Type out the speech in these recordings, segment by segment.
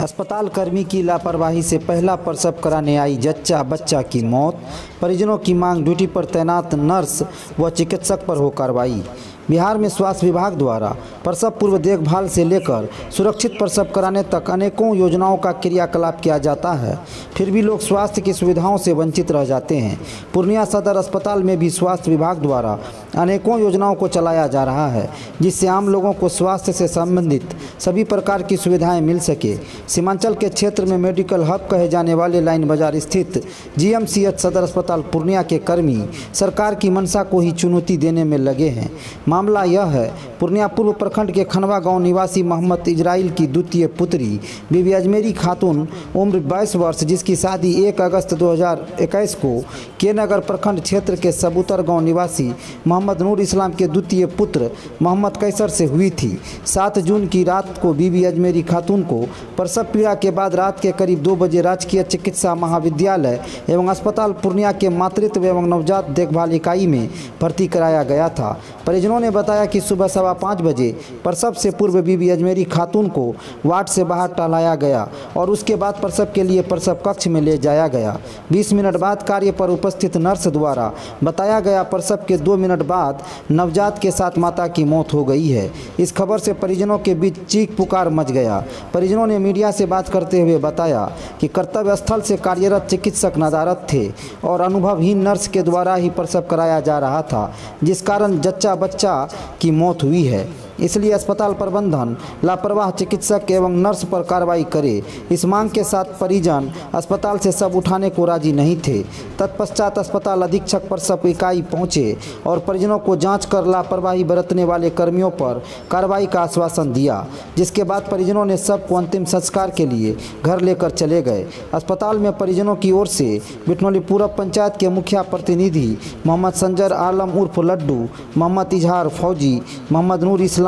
अस्पताल कर्मी की लापरवाही से पहला प्रसव कराने आई जच्चा बच्चा की मौत। परिजनों की मांग, ड्यूटी पर तैनात नर्स व चिकित्सक पर हो कार्रवाई। बिहार में स्वास्थ्य विभाग द्वारा प्रसव पूर्व देखभाल से लेकर सुरक्षित प्रसव कराने तक अनेकों योजनाओं का क्रियाकलाप किया जाता है, फिर भी लोग स्वास्थ्य की सुविधाओं से वंचित रह जाते हैं। पूर्णिया सदर अस्पताल में भी स्वास्थ्य विभाग द्वारा अनेकों योजनाओं को चलाया जा रहा है, जिससे आम लोगों को स्वास्थ्य से संबंधित सभी प्रकार की सुविधाएं मिल सके। सीमांचल के क्षेत्र में मेडिकल हब कहे जाने वाले लाइन बाजार स्थित GMCH सदर अस्पताल पूर्णिया के कर्मी सरकार की मंशा को ही चुनौती देने में लगे हैं। मामला यह है, पूर्णिया पूर्व प्रखंड के खनवा गांव निवासी मोहम्मद इजराइल की द्वितीय पुत्री बीबी अजमेरी खातून उम्र 22 वर्ष, जिसकी शादी 1 अगस्त 2021 को के नगर प्रखंड क्षेत्र के सबूतर गांव निवासी मोहम्मद नूर इस्लाम के द्वितीय पुत्र मोहम्मद कैसर से हुई थी। 7 जून की रात को बीबी अजमेरी खातून को प्रसव पीड़ा के बाद रात के करीब 2 बजे राजकीय चिकित्सा महाविद्यालय एवं अस्पताल पूर्णिया के मातृत्व एवं नवजात देखभाल इकाई में भर्ती कराया गया था। परिजनों ने बताया कि सुबह 5:15 बजे प्रसव से पूर्व बीबी अजमेरी खातून को वार्ड से बाहर टहलाया गया और उसके बाद प्रसव के लिए प्रसव कक्ष में ले जाया गया। 20 मिनट बाद कार्य पर उपस्थित नर्स द्वारा बताया गया प्रसव के 2 मिनट बाद नवजात के साथ माता की मौत हो गई है। इस खबर से परिजनों के बीच चीख पुकार मच गया। परिजनों ने मीडिया से बात करते हुए बताया कि कर्तव्य स्थल से कार्यरत चिकित्सक नदारत थे और अनुभवहीन नर्स के द्वारा ही प्रसव कराया जा रहा था, जिस कारण जच्चा बच्चा की मौत हुई है। इसलिए अस्पताल प्रबंधन लापरवाह चिकित्सक एवं नर्स पर कार्रवाई करे। इस मांग के साथ परिजन अस्पताल से सब उठाने को राजी नहीं थे। तत्पश्चात अस्पताल अधीक्षक प्रसव इकाई पहुंचे और परिजनों को जांच कर लापरवाही बरतने वाले कर्मियों पर कार्रवाई का आश्वासन दिया, जिसके बाद परिजनों ने सब को अंतिम संस्कार के लिए घर लेकर चले गए। अस्पताल में परिजनों की ओर से बिटनौली पूरब पंचायत के मुखिया प्रतिनिधि मोहम्मद संजर आलम उर्फ लड्डू, मोहम्मद इजहार फौजी, मोहम्मद नूर इस्लाम,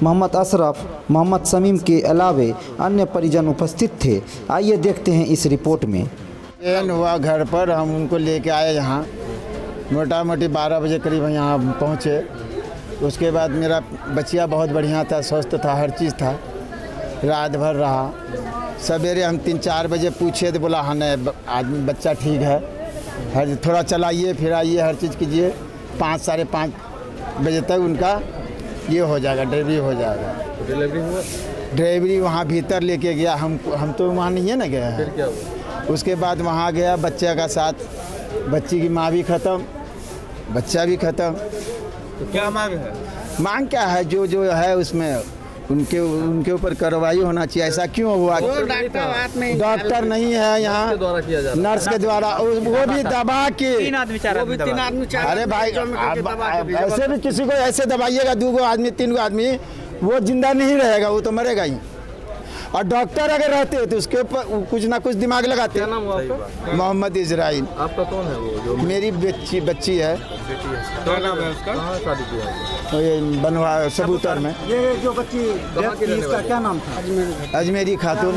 मोहम्मद अशरफ, मोहम्मद शमीम के अलावे अन्य परिजन उपस्थित थे। आइए देखते हैं इस रिपोर्ट में। ट्रेन हुआ घर पर, हम उनको लेके आए यहाँ, मोटा मोटी 12 बजे करीब यहाँ पहुँचे। उसके बाद मेरा बच्चिया बहुत बढ़िया था, स्वस्थ था, हर चीज़ था। रात भर रहा। सवेरे हम 3-4 बजे पूछे तो बोला हाँ नहीं, आदमी बच्चा ठीक है, हर थोड़ा चलाइए फिर आइए, हर चीज़ कीजिए। 5 साढ़े 5 बजे तक उनका ये हो जाएगा, डिलीवरी हो जाएगा। डिलीवरी हुआ? डिलीवरी वहाँ भीतर लेके गया, हम तो वहाँ नहीं है ना गया। फिर क्या हुआ? उसके बाद वहाँ गया बच्चे का साथ, बच्ची की माँ भी ख़त्म, बच्चा भी ख़त्म। तो क्या मांग है? मांग क्या है, जो है उसमें उनके ऊपर कार्रवाई होना चाहिए। ऐसा क्यों हुआ? डॉक्टर नहीं है यहाँ, नर्स के द्वारा, वो भी दबा के। 3 आदमी। अरे भाई, ऐसे भी किसी को ऐसे दबाइएगा, 2 आदमी 3 आदमी, वो जिंदा नहीं रहेगा, वो तो मरेगा ही। और डॉक्टर अगर रहते तो उसके ऊपर कुछ ना कुछ दिमाग लगाते। क्या नाम हुआ आपका? मोहम्मद इजराइल। आपका कौन है वो? जो मेरी बच्ची है। क्या नाम है उसका? कहाँ शादी किया है? ये बनवा सबूतर में। ये जो बच्ची इसका क्या नाम था? अजमेरी खातून,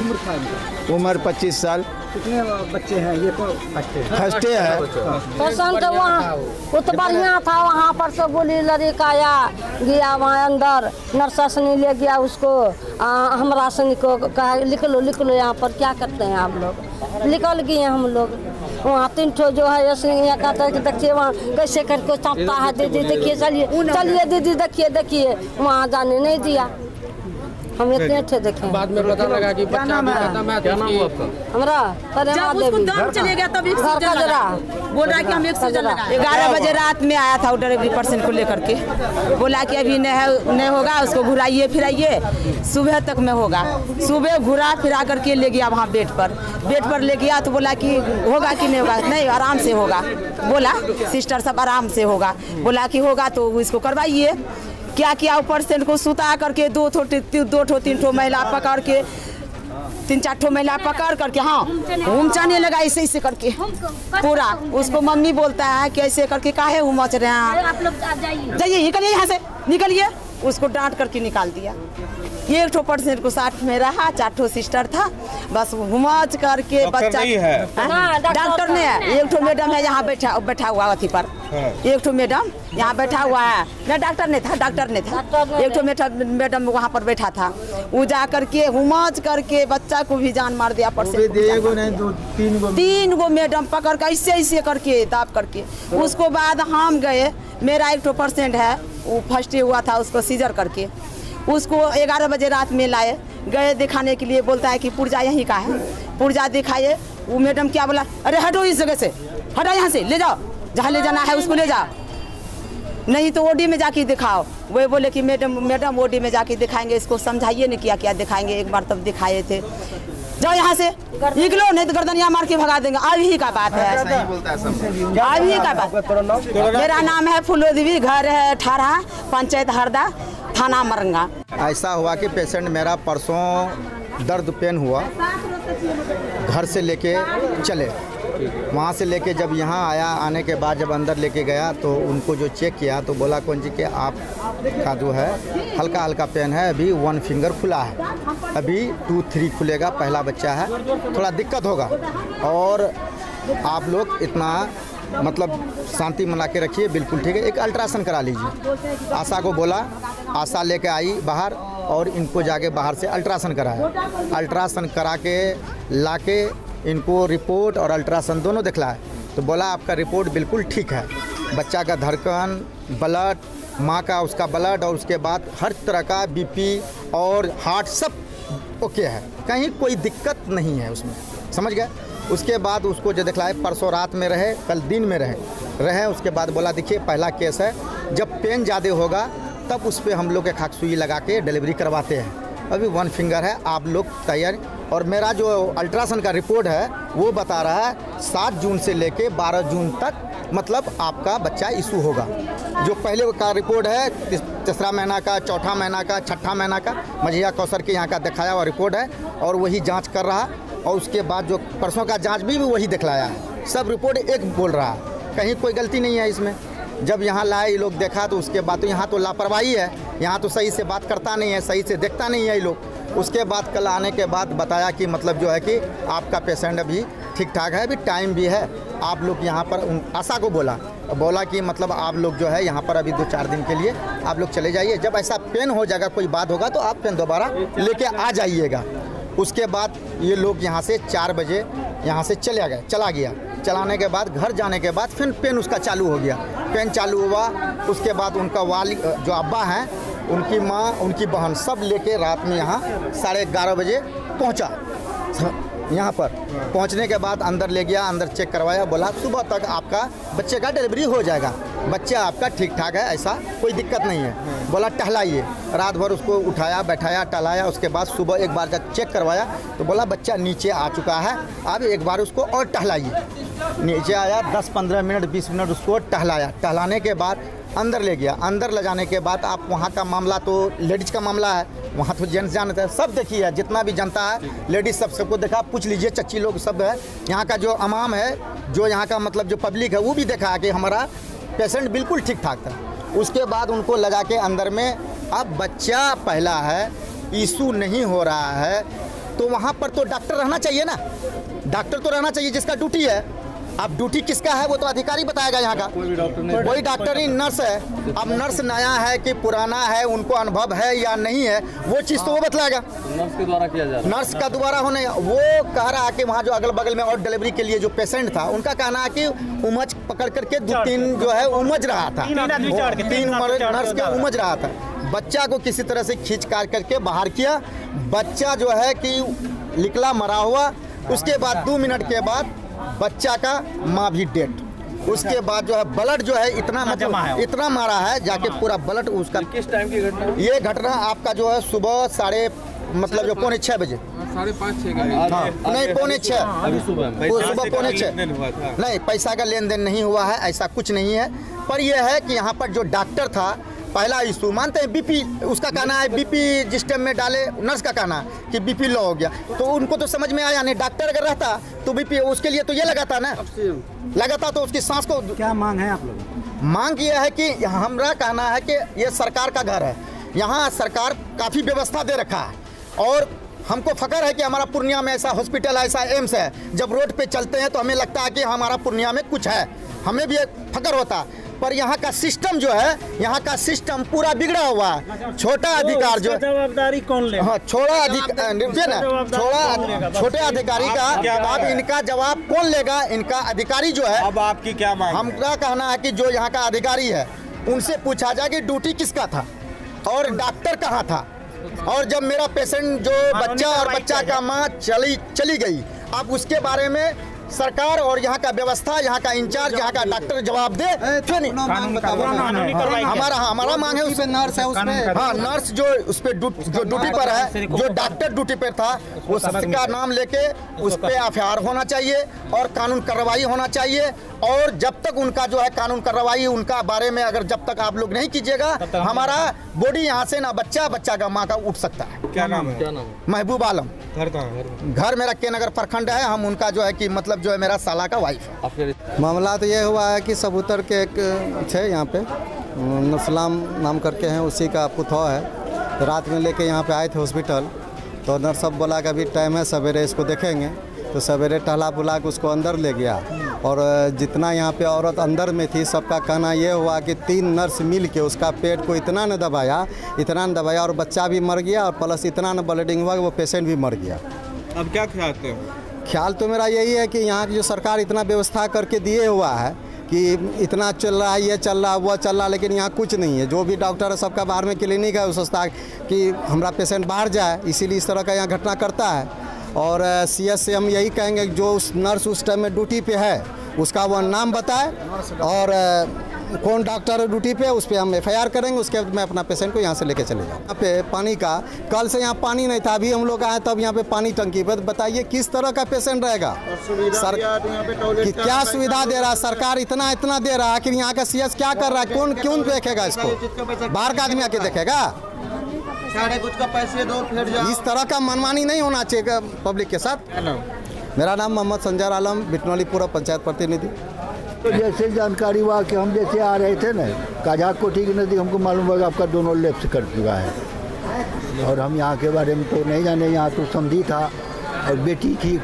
उम्र 25 साल। कितने बच्चे हैं? ये फर्स्ट है। पेशेंट वहाँ वो तो बढ़िया था, वहाँ पर से गोली लड़का आया गया वहाँ अंदर, नर्स ने ले गया उसको, हमरा सनी को कहा लिख लो यहाँ पर, क्या करते हैं आप लोग? निकल गए हम लोग। वहाँ 3 ठो जो है यहाँ कहता है कि देखिए वहाँ कैसे करके चापता है, दीदी देखिए, चलिए दीदी देखिए, वहाँ जाने नहीं दिया। हम इतने अच्छे देखे। बाद में पता लगा कि क्या नाम है? क्या नाम है आपका? हमरा चले गया तब 1 सूजन लगा, बोल रहा है कि हम 1 सूजन लगा। 11 बजे रात में आया था डिलीवरी पर्सन को लेकर के, बोला कि अभी नहीं होगा, उसको घुराइए फिराइए, सुबह तक में होगा। सुबह घुरा फिरा करके ले गया वहाँ बेड पर ले गया तो बोला कि होगा कि नहीं होगा? नहीं, आराम से होगा, बोला सिस्टर सब आराम से होगा, बोला कि होगा तो इसको करवाइए। क्या किया, पेशेंट को सुता करके 2 ठो 3 ठो महिला पकड़ के, 3-4 ठो महिला पकड़ करके, हाँ घूमचाने लगा ऐसे करके पूरा। उसको मम्मी बोलता है कि ऐसे करके काहे उमच रहे हैं, आप लोग जाइए, निकलिए यहाँ से, निकलिए। उसको डांट करके निकाल दिया। 1 ठो पेशेंट को साथ में रहा, 4 ठो सिस्टर था, बस घुमाच करके बच्चा डॉक्टर ने 1 ठो मैडम है यहाँ बैठा हुआ अथी पर, 1 ठो मैडम यहाँ बैठा हुआ है, नहीं डॉक्टर नहीं था, 1 ठो मैडम वहाँ पर बैठा था, वो जा करके हुमाच करके बच्चा को भी जान मार दिया। पेशेंट 3 गो मैडम पकड़ कर ऐसे करके दाब करके, उसको बाद हम गए, मेरा 1 ठो पेशेंट है वो फर्स्ट हुआ था, उसको सीजर करके उसको 11 बजे रात में लाए, गए दिखाने के लिए, बोलता है कि पुर्जा यहीं का है, पुर्जा दिखाए, वो मैडम क्या बोला, अरे हटो इस जगह से, हटो यहाँ से, ले जाओ जहाँ ले जाना है उसको ले जाओ, नहीं तो ओडी में जाके दिखाओ। वो बोले कि मैडम ओडी में जाके दिखाएंगे, इसको समझाइए नहीं क्या दिखाएंगे, एक बार तब दिखाए थे, जाओ यहाँ से निकलो नहीं तो गर्दन यहाँ मार के भगा देंगे। अभी का बात है, अभी का बात। मेरा नाम है फूलो देवी, घर है 18, पंचायत हरदा, थाना मरंगा। ऐसा हुआ कि पेशेंट मेरा परसों दर्द पेन हुआ, घर से लेके चले, वहाँ से लेके जब यहाँ आया, आने के बाद जब अंदर लेके गया तो उनको जो चेक किया तो बोला कौन जी के आपका जो है हल्का हल्का पेन है, अभी 1 फिंगर खुला है, अभी 2, 3 खुलेगा, पहला बच्चा है, थोड़ा दिक्कत होगा और आप लोग इतना मतलब शांति मना के रखिए, बिल्कुल ठीक है, एक अल्ट्रासाउंड करा लीजिए। आशा को बोला, आशा लेके आई बाहर और इनको जाके बाहर से अल्ट्रासाउंड कराया, अल्ट्रासाउंड करा के लाके इनको रिपोर्ट और अल्ट्रासाउंड दोनों दिखलाया तो बोला आपका रिपोर्ट बिल्कुल ठीक है, बच्चा का धड़कन, ब्लड, माँ का उसका ब्लड और उसके बाद हर तरह का बीपी और हार्ट सब ओके है, कहीं कोई दिक्कत नहीं है उसमें, समझ गए। उसके बाद उसको जो दिखलाए, परसों रात में रहे, कल दिन में रहे, उसके बाद बोला देखिए पहला केस है, जब पेन ज़्यादा होगा तब उस पर हम लोग एक खाक सुई लगा के डिलीवरी करवाते हैं, अभी 1 फिंगर है, आप लोग तैयार। और मेरा जो अल्ट्रासाउंड का रिपोर्ट है वो बता रहा है 7 जून से लेके 12 जून तक मतलब आपका बच्चा इशू होगा। जो पहले का रिपोर्ट है 3रा महीना का, 4ठा महीना का, 6ठा महीना का, मझिया कौसर के यहाँ का दिखाया हुआ रिपोर्ट है और वही जांच कर रहा, और उसके बाद जो परसों का जांच भी वही दिखलाया है, सब रिपोर्ट एक बोल रहा है, कहीं कोई गलती नहीं है इसमें। जब यहाँ लाए ये लोग देखा तो उसके बाद तो यहाँ तो लापरवाही है, यहाँ तो सही से बात करता नहीं है, सही से देखता नहीं है ये लोग। उसके बाद कल आने के बाद बताया कि मतलब जो है कि आपका पेशेंट अभी ठीक ठाक है, अभी टाइम भी है, आप लोग यहाँ पर आशा को बोला कि मतलब आप लोग जो है यहाँ पर अभी 2-4 दिन के लिए आप लोग चले जाइए, जब ऐसा पेन हो जाएगा, कोई बात होगा तो आप पेन दोबारा लेके आ जाइएगा। उसके बाद ये लोग यहाँ से 4 बजे यहाँ से चला गया, चलाने के बाद घर जाने के बाद फिर पेन उसका चालू हो गया, पेन चालू हुआ। उसके बाद उनका वाली जो अब्बा हैं, उनकी माँ, उनकी बहन सब लेके रात में यहाँ 11:30 बजे पहुँचा। यहाँ पर पहुँचने के बाद अंदर ले गया, अंदर चेक करवाया, बोला सुबह तक आपका बच्चे का डिलीवरी हो जाएगा, बच्चा आपका ठीक ठाक है, ऐसा कोई दिक्कत नहीं है। बोला टहलाइए, रात भर उसको उठाया, बैठाया, टहलाया। उसके बाद सुबह एक बार जब चेक करवाया तो बोला बच्चा नीचे आ चुका है, अब एक बार उसको और टहलाइए। नीचे आया, 10-15 मिनट 20 मिनट उसको टहलाया, टहलाने के बाद अंदर ले गया। अंदर ले जाने के बाद आप वहाँ का मामला तो लेडीज का मामला है, वहाँ तो जेंट्स जानते हैं, सब देखिए, जितना भी जनता है लेडीज सबको देखा, पूछ लीजिए, चच्ची लोग सब है, यहाँ का जो अवाम है, जो यहाँ का मतलब जो पब्लिक है वो भी देखा कि हमारा पेशेंट बिल्कुल ठीक ठाक था। उसके बाद उनको लगा के अंदर में अब बच्चा पहला है, इशू नहीं हो रहा है, तो वहाँ पर तो डॉक्टर रहना चाहिए ना, डॉक्टर तो रहना चाहिए जिसका ड्यूटी है। अब ड्यूटी किसका है वो तो अधिकारी बताएगा यहाँ का, कोई डॉक्टर नहीं, नर्स है। अब नर्स नया है कि पुराना है, उनको अनुभव है या नहीं है, वो चीज़ तो वो बतलाएगा। नर्स के द्वारा किया जा रहा है, नर्स का दोबारा होने, वो कह रहा है कि वहाँ जो अगल बगल में और डिलीवरी के लिए जो पेशेंट था, उनका कहना है कि उमज पकड़ करके 2-3 जो है उमज रहा था, 3 नर्स के उमज रहा था। बच्चा को किसी तरह से खींच काट करके बाहर किया, बच्चा जो है कि निकला मरा हुआ। उसके बाद 2 मिनट के बाद बच्चा का माँ भी डेड। उसके बाद जो है ब्लड जो है इतना मतलब इतना मारा है, जाके पूरा ब्लड उसका। किस टाइम की घटना? ये घटना आपका जो है सुबह मतलब जो 5:45 बजे, 5:30-6 नहीं 5:45, अभी सुबह सुबह 5:45 नहीं, पैसा का लेन देन नहीं हुआ है, ऐसा कुछ नहीं है। पर यह है कि यहाँ पर जो डॉक्टर था, पहला इशू मानते हैं बीपी, उसका कहना है बीपी जिस टाइम में डाले, नर्स का कहना है कि बीपी लो हो गया, तो उनको तो समझ में आया नहीं। डॉक्टर अगर रहता तो बीपी उसके लिए तो ये लगाता ना, लगाता तो उसकी सांस को। क्या मांग है आप लोगों? मांग ये है कि हमारा कहना है कि ये सरकार का घर है, यहाँ सरकार काफ़ी व्यवस्था दे रखा है और हमको फ़ख्र है कि हमारा पूर्णिया में ऐसा हॉस्पिटल है, ऐसा एम्स है। जब रोड पे चलते हैं तो हमें लगता है कि हमारा पूर्णिया में कुछ है, हमें भी एक फ़ख्र होता है। पर यहाँ का सिस्टम जो है, यहाँ का सिस्टम पूरा बिगड़ा हुआ है। छोटा अधिकार जो जवाबदारी कौन ले? हाँ, छोटे अधिकारी का अब इनका जवाब कौन लेगा? इनका अधिकारी जो है, अब आपकी क्या मांग? हमारा कहना है कि जो यहाँ का अधिकारी है उनसे पूछा जाए कि ड्यूटी किसका था और डॉक्टर कहाँ था। और जब मेरा पेशेंट जो बच्चा और बच्चा का माँ चली गई, अब उसके बारे में सरकार और यहाँ का व्यवस्था, यहाँ का इंचार्ज, यहाँ का डॉक्टर जवाब दे। हमारा मांग है उसपे नर्स है, उसपे हाँ नर्स जो उस पे जो ड्यूटी पर है, जो डॉक्टर ड्यूटी पर था, उसका नाम लेके उस पे एफआईआर होना चाहिए और कानून कार्रवाई होना चाहिए। और जब तक उनका जो है कानून कार्रवाई उनका बारे में अगर जब तक आप लोग नहीं कीजिएगा, हमारा बॉडी यहाँ से ना बच्चा का माँ का उठ सकता है। क्या नाम है? महबूब आलम। घर कहाँ है? घर मेरा के नगर प्रखंड है। हम उनका जो है कि मतलब जो है मेरा साला का वाइफ है। मामला तो ये हुआ है कि सबूतर के एक थे यहाँ पे, नसलाम नाम करके हैं, उसी का पुतौ है। तो रात में लेके यहाँ पे आए थे हॉस्पिटल, तो नर्स सब बोला कि अभी टाइम है, सवेरे इसको देखेंगे। तो सवेरे टहला बुला के उसको अंदर ले गया और जितना यहाँ पे औरत अंदर में थी सबका कहना ये हुआ कि 3 नर्स मिल के उसका पेट को इतना न दबाया और बच्चा भी मर गया और प्लस इतना न ब्लीडिंग हुआ कि वो पेशेंट भी मर गया। अब क्या ख्याल हो? ख्याल तो मेरा यही है कि यहाँ की जो सरकार इतना व्यवस्था करके दिए हुआ है कि इतना चल रहा है, ये चल रहा है, वो चल रहा है, लेकिन यहाँ कुछ नहीं है। जो भी डॉक्टर है सबका बाहर में क्लिनिक है, वो सोचता है कि हमारा पेशेंट बाहर जाए, इसीलिए इस तरह का यहाँ घटना करता है। और सीएस से हम यही कहेंगे कि जो उस नर्स उस टाइम में ड्यूटी पे है उसका वो नाम बताए और कौन डॉक्टर ड्यूटी पे, उस पर हम एफआईआर करेंगे। उसके बाद मैं अपना पेशेंट को यहाँ से लेके चले जाऊँ। यहाँ पे पानी का कल से यहाँ पानी नहीं था, अभी हम लोग आए तब यहाँ पे पानी टंकी पे। बताइए किस तरह का पेशेंट रहेगा? क्या सुविधा दे रहा है सरकार? इतना दे रहा है कि यहाँ का सीएस क्या कर रहा है? क्यों देखेगा इसको? बाहर का आदमी आके देखेगा? साढ़े कुछ का पैसे दो फिर जाओ। इस तरह का मनमानी नहीं होना चाहिए पब्लिक के साथ। मेरा नाम मोहम्मद संजर आलम, बिटनौली पूर्व पंचायत प्रतिनिधि। तो जैसे जानकारी हुआ कि हम जैसे आ रहे थे ना काजाक कोठी के नज़दीक, हमको मालूम हुआ आपका दोनों लेफ्ट कर चुका है और हम यहाँ के बारे में तो नहीं जाने। यहाँ तो समझी था और बेटी थी।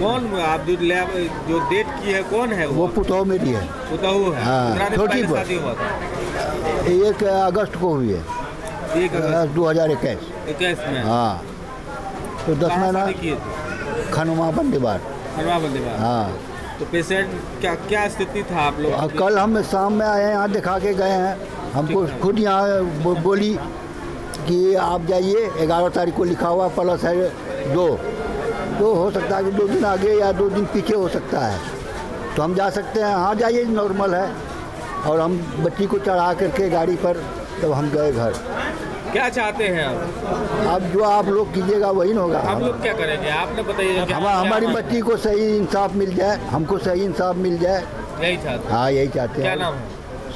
कौन आप जो डेट की है कौन है? वो पुतौ मेरी है। पुतौ है? हाँ, छोटी शादी हुआ था? 1 अगस्त को हुई है, 2021 में। हाँ, तो 10 महीना खनुमा बंदेबार। हाँ, तो पेशेंट क्या स्थिति था आप लोग? कल हम शाम में आए हैं, यहाँ दिखा के गए हैं। हमको खुद यहाँ बोली कि आप जाइए, 11 तारीख को लिखा हुआ प्लस है 2 हो सकता है कि 2 दिन आगे या 2 दिन पीछे हो सकता है, तो हम जा सकते हैं। हाँ जाइए, नॉर्मल है। और हम बच्ची को चढ़ा करके गाड़ी पर तब हम गए घर। क्या चाहते हैं आप? अब जो आप लोग कीजिएगा वही न होगा। हम लोग क्या करेंगे आपने बताइए? हमारी बच्ची को सही इंसाफ मिल जाए, हमको सही इंसाफ मिल जाए, यही चाहते हैं। हाँ यही चाहते हैं। क्या नाम है?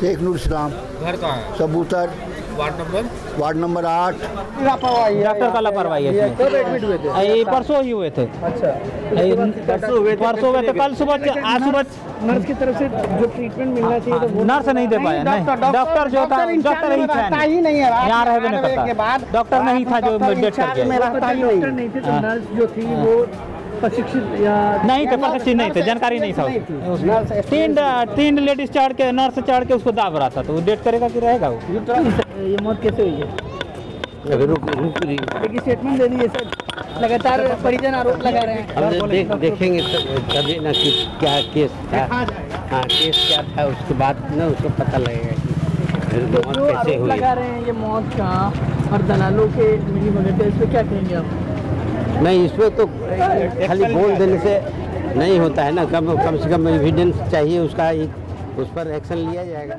शेख नूर इस्लाम। घर कहाँ है? सबूतर, वार्ड नंबर 8। डॉक्टर का लापरवाही है। कब एडमिट हुए थे? ये परसों ही हुए थे। अच्छा, परसों हुए थे। कल सुबह, आज सुबह नर्स की तरफ से जो ट्रीटमेंट मिलना चाहिए तो नर्स नहीं दे पाया। डॉक्टर जो था, डॉक्टर ही नहीं है यहाँ रह नहीं करता। डॉक्टर नहीं था जो डेट कर गया। डॉक्टर नहीं थे तो नर्स जो थी वो प्रशिक्षित या नहीं थे, प्रशिक्षित नहीं थे, जानकारी नहीं था। 3 लेडीज चढ़ के, नर्स चढ़ के उसको दाब रहा था, तो वो डेट करेगा कि रहेगा वो? ये मौत कैसे हुई है? देखिए स्टेटमेंट दे दीजिए सर। लगातार परिजन आरोप लगा रहे हैं। हम देखेंगे तभी ना कि क्या केस था। हाँ, केस क्या था उसके बाद ना उसको पता लगेगा कि मौत कैसे हुई। लगा रहे हैं ये मौत का और दलालों के मिली भगत है, इस पर क्या कहेंगे आप? नहीं, इसमें तो खाली बोल देने से नहीं होता है ना। कम से कम एविडेंस चाहिए उसका, उस पर एक्शन लिया जाएगा।